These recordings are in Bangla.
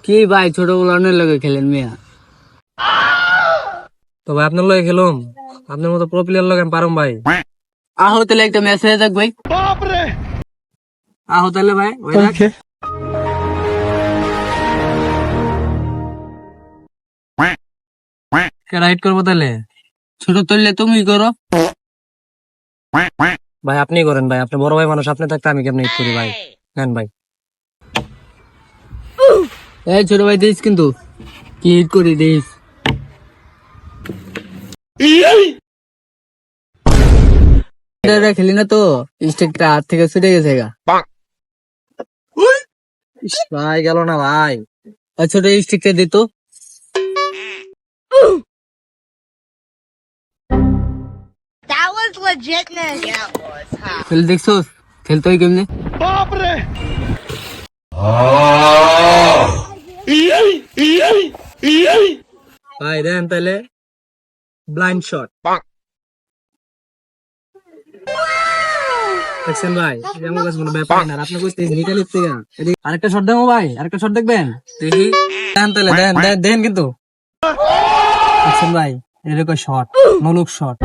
কি ভাই ছোট গুলানের লগে খেলেন মিয়া? তো ভাই আপনার লগে খেলুম, আপনার মতো প্রো প্লেয়ার লগে আমি পারুম ভাই। আহো তাহলে একটা মেসেজ দেখ ভাই। আহো তাহলে ভাই ওই দেখ। রাইড করবো তাহলে? ছোট তুললে তুমি করো। ভাই আপনি করেন ভাই, আপনি বড় ভাই মানুষ, আপনি থাকতে আমি কেমনি হিট করি ভাই। নেন ভাই। এই ছোট ভাই দিস কিন্তু কি হিট করি দিস। এটা খেলি না তো স্টেকটা হাত থেকে ছুটে গেছে গা। ইস, ভাই গেল না ভাই। আর ছোট স্টিকটা দিত। That was legitness. Yeah, it was, huh? খেলে দেখছো খেলতে হয় কেমনে? ভাই দেন তাহলে ব্লাইন্ড শট। দেখছেন ভাই, এই আমার কাছে কোনো ব্যাপার না। আপনি কইতে নিতে লিখতে গেন। আরেকটা শট দেবো ভাই, আরেকটা শট দেখবেন? দেখি দেন তাহলে, দেন দেন দেন কিন্তু। দেখছেন ভাই, এরকম শট, নলুক শট।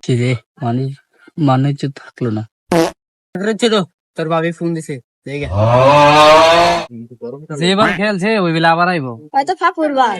কি রে মানে মানে থাকলো না। ছোট তোর ভাবি ফোন দিছে দেখে যেবার খেলছে ওই বেলা আবার আইবো। হয়তো ফাঁকুর ভাই